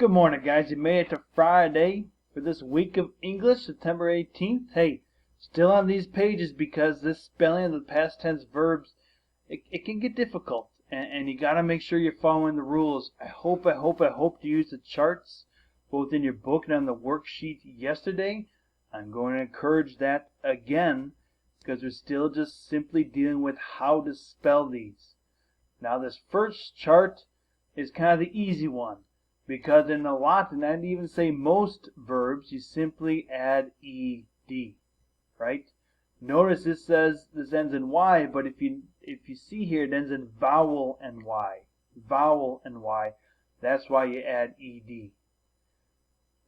Good morning, guys. You made it to Friday for this week of English, September 18th. Hey, still on these pages because this spelling of the past tense verbs, it can get difficult. And you got to make sure you're following the rules. I hope you used the charts both in your book and on the worksheet yesterday. I'm going to encourage that again because we're still just simply dealing with how to spell these. Now, this first chart is kind of the easy one, because in a lot, and I'd even say most verbs, you simply add ed, right? Notice this says this ends in y, but if you see here, it ends in vowel and y. Vowel and y. That's why you add ed.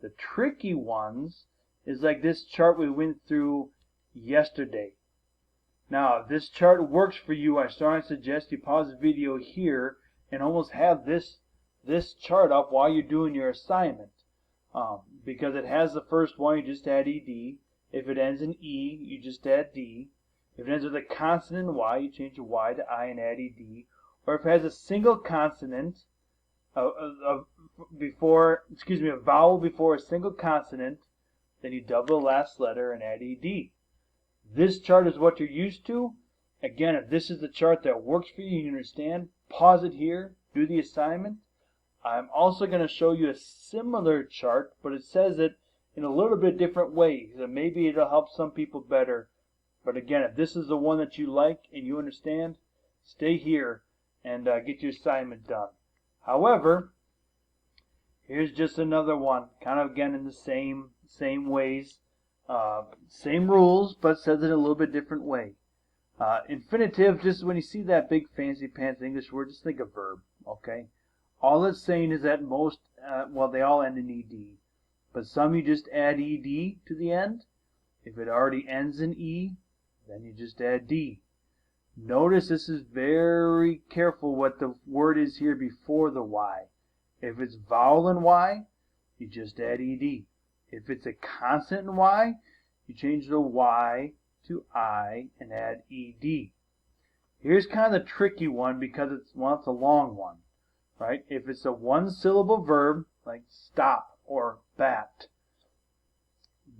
The tricky ones is like this chart we went through yesterday. Now, if this chart works for you, I strongly suggest you pause the video here and almost have this chart up while you're doing your assignment, because it has the first one, you just add ed. If it ends in e, you just add d. If it ends with a consonant y, you change the y to I and add ed. Or if it has a single consonant a vowel before a single consonant, then you double the last letter and add ed. This chart is what you're used to. Again, if this is the chart that works for you, you understand, pause it here, do the assignment. I'm also going to show you a similar chart, but it says it in a little bit different way, so maybe it'll help some people better. But again, if this is the one that you like and you understand, stay here and get your assignment done. However, here's just another one, kind of again in the same ways, same rules, but says it in a little bit different way. Infinitive, just when you see that big fancy pants English word, just think of verb, okay? All it's saying is that most, they all end in ed. But some you just add ed to the end. If it already ends in e, then you just add d. Notice this is very careful what the word is here before the y. If it's vowel in y, you just add ed. If it's a consonant in y, you change the y to I and add ed. Here's kind of the tricky one because it's a long one. Right? If it's a one-syllable verb, like stop or bat,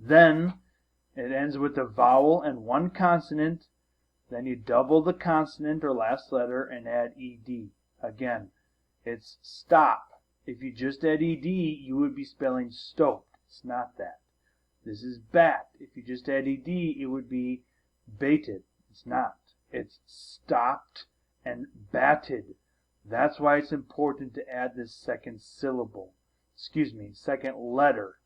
then it ends with a vowel and one consonant. Then you double the consonant or last letter and add ed. Again, it's stop. If you just add ed, you would be spelling stoped. It's not that. This is bat. If you just add ed, it would be baited. It's not. It's stopped and batted. That's why it's important to add this second letter,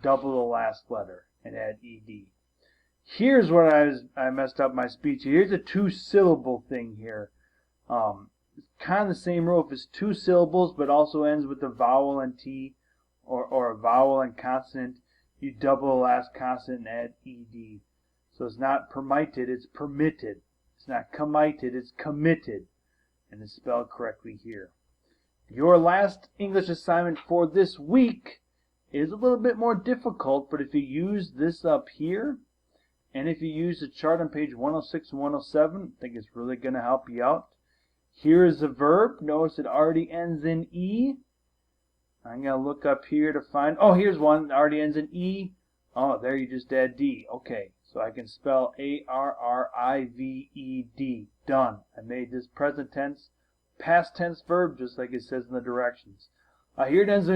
double the last letter, and add ed. Here's what I messed up my speech. Here's a two-syllable thing here. It's kind of the same rule. If it's two syllables but also ends with a vowel and t, or a vowel and consonant, you double the last consonant and add ed. So it's not permitted, it's permitted. It's not committed, it's committed. And it's spelled correctly here. Your last English assignment for this week is a little bit more difficult, but if you use this up here, and if you use the chart on page 106 and 107, I think it's really going to help you out. Here is the verb. Notice it already ends in E. I'm going to look up here to find, here's one that already ends in E. Oh, there you just add D. Okay, so I can spell A-R-R-I-V-E-D. Done. I made this present tense, past tense verb just like it says in the directions. Here it ends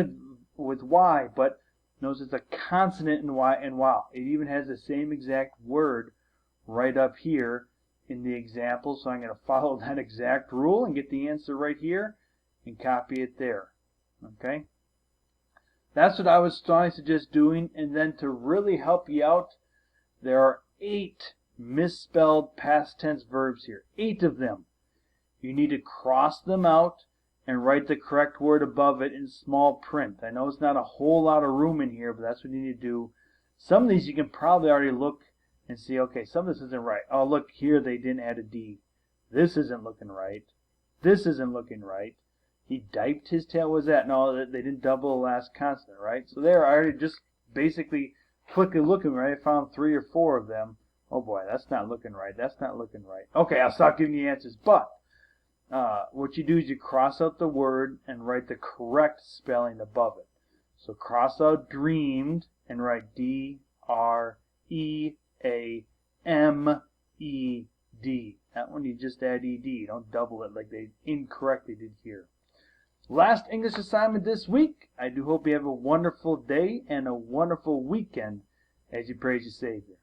with Y, but notice it's a consonant in Y and wow. It even has the same exact word right up here in the example, so I'm going to follow that exact rule and get the answer right here and copy it there. Okay? That's what I would strongly suggest doing, and then to really help you out, there are 8 misspelled past tense verbs here. 8 of them. You need to cross them out and write the correct word above it in small print. I know it's not a whole lot of room in here, but that's what you need to do. Some of these you can probably already look and see, okay, some of this isn't right. Oh, look, here they didn't add a D. This isn't looking right. This isn't looking right. He diped his tail. What was that? No, they didn't double the last consonant, right? So there, I already just basically quickly looking right. I found 3 or 4 of them. Oh boy, that's not looking right. That's not looking right. Okay, I'll stop giving you answers. But what you do is you cross out the word and write the correct spelling above it. So cross out dreamed and write D-R-E-A-M-E-D. That one you just add ED. Don't double it like they incorrectly did here. Last English assignment this week. I do hope you have a wonderful day and a wonderful weekend as you praise your Savior.